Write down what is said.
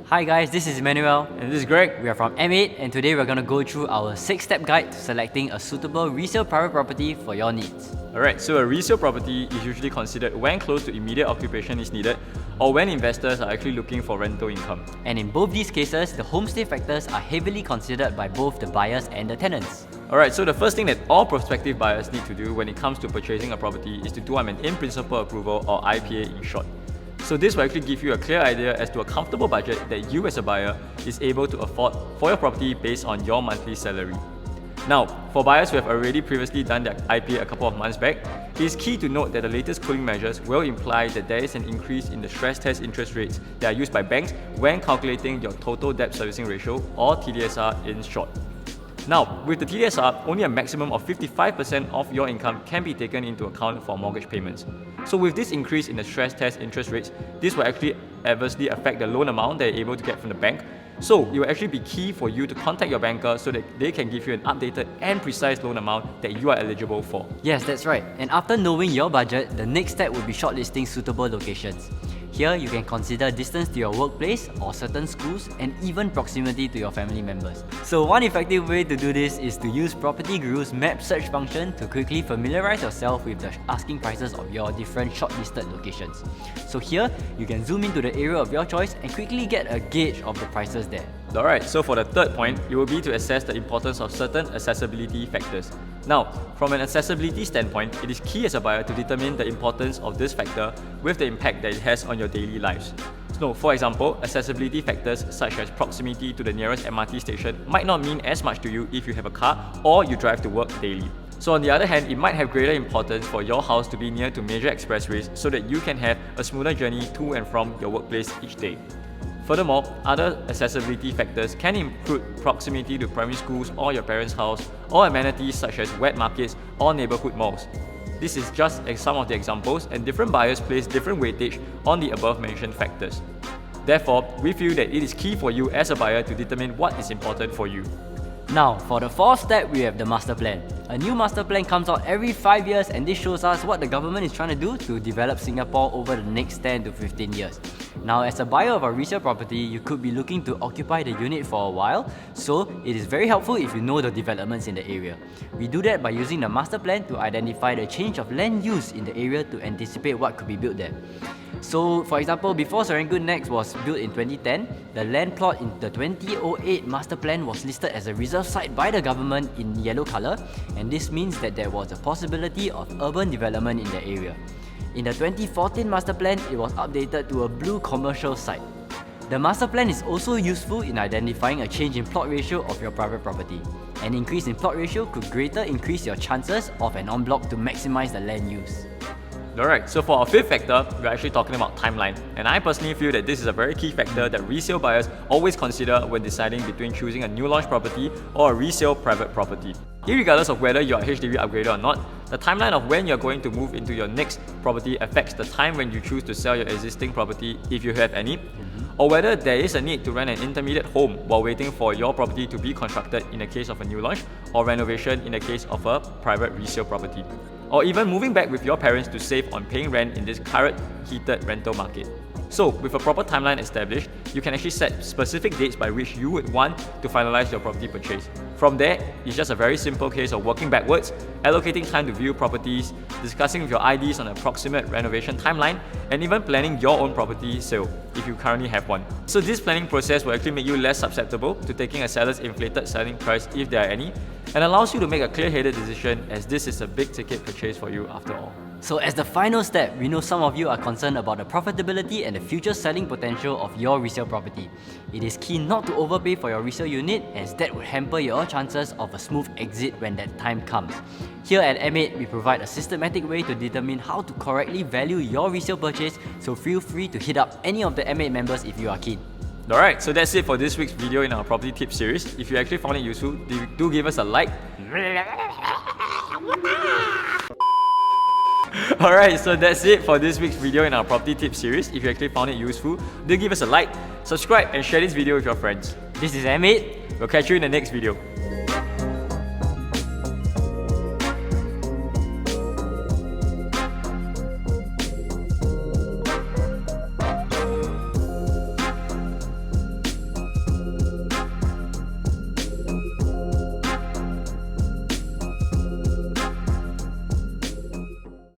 Hi guys, this is Emmanuel. And this is Greg. We are from M8 and today we're going to go through our 6-step guide to selecting a suitable resale private property for your needs. Alright, so a resale property is usually considered when close to immediate occupation is needed or when investors are actually looking for rental income. And in both these cases, the homestay factors are heavily considered by both the buyers and the tenants. Alright, so the first thing that all prospective buyers need to do when it comes to purchasing a property is to do an in-principle approval, or IPA in short. So this will actually give you a clear idea as to a comfortable budget that you as a buyer is able to afford for your property based on your monthly salary. Now, for buyers who have already previously done their IPA a couple of months back, it is key to note that the latest cooling measures will imply that there is an increase in the stress test interest rates that are used by banks when calculating your total debt servicing ratio, or TDSR in short. Now, with the TDSR, only a maximum of 55% of your income can be taken into account for mortgage payments. So with this increase in the stress test interest rates, this will actually adversely affect the loan amount that you're able to get from the bank. So it will actually be key for you to contact your banker so that they can give you an updated and precise loan amount that you are eligible for. Yes, that's right. And after knowing your budget, the next step will be shortlisting suitable locations. Here, you can consider distance to your workplace or certain schools and even proximity to your family members. So one effective way to do this is to use Property Guru's map search function to quickly familiarize yourself with the asking prices of your different shortlisted locations. So here, you can zoom into the area of your choice and quickly get a gauge of the prices there. Alright, so for the third point, it will be to assess the importance of certain accessibility factors. Now, from an accessibility standpoint, it is key as a buyer to determine the importance of this factor with the impact that it has on your daily lives. So, for example, accessibility factors such as proximity to the nearest MRT station might not mean as much to you if you have a car or you drive to work daily. So on the other hand, it might have greater importance for your house to be near to major expressways so that you can have a smoother journey to and from your workplace each day. Furthermore, other accessibility factors can include proximity to primary schools or your parents' house, or amenities such as wet markets or neighborhood malls. This is just some of the examples, and different buyers place different weightage on the above mentioned factors. Therefore, we feel that it is key for you as a buyer to determine what is important for you. Now, for the fourth step, we have the master plan. A new master plan comes out every 5 years, and this shows us what the government is trying to do to develop Singapore over the next 10 to 15 years. Now, as a buyer of a resale property, you could be looking to occupy the unit for a while, so it is very helpful if you know the developments in the area. We do that by using the master plan to identify the change of land use in the area to anticipate what could be built there. So, for example, before Serangoon Next was built in 2010, the land plot in the 2008 master plan was listed as a reserve site by the government in yellow colour, and this means that there was a possibility of urban development in the area. In the 2014 master plan, it was updated to a blue commercial site. The master plan is also useful in identifying a change in plot ratio of your private property. An increase in plot ratio could greater increase your chances of an en bloc to maximise the land use. Alright, so for our fifth factor, we're actually talking about timeline. And I personally feel that this is a very key factor that resale buyers always consider when deciding between choosing a new launch property or a resale private property. Irregardless of whether you are HDB upgrader or not, the timeline of when you're going to move into your next property affects the time when you choose to sell your existing property, if you have any, or whether there is a need to rent an intermediate home while waiting for your property to be constructed in the case of a new launch, or renovation in the case of a private resale property, or even moving back with your parents to save on paying rent in this current heated rental market. So, with a proper timeline established, you can actually set specific dates by which you would want to finalize your property purchase. From there, it's just a very simple case of working backwards, allocating time to view properties, discussing with your IDs on an approximate renovation timeline, and even planning your own property sale, if you currently have one. So this planning process will actually make you less susceptible to taking a seller's inflated selling price if there are any, and allows you to make a clear-headed decision, as this is a big ticket purchase for you after all. So as the final step, we know some of you are concerned about the profitability and the future selling potential of your resale property. It is key not to overpay for your resale unit, as that would hamper your chances of a smooth exit when that time comes. Here at M8, we provide a systematic way to determine how to correctly value your resale purchase, so feel free to hit up any of the M8 members if you are keen. Alright, so that's it for this week's video in our property tip series. If you actually found it useful, do give us a like. Alright, so that's it for this week's video in our property tip series. If you actually found it useful, do give us a like, subscribe and share this video with your friends. This is M8. We'll catch you in the next video.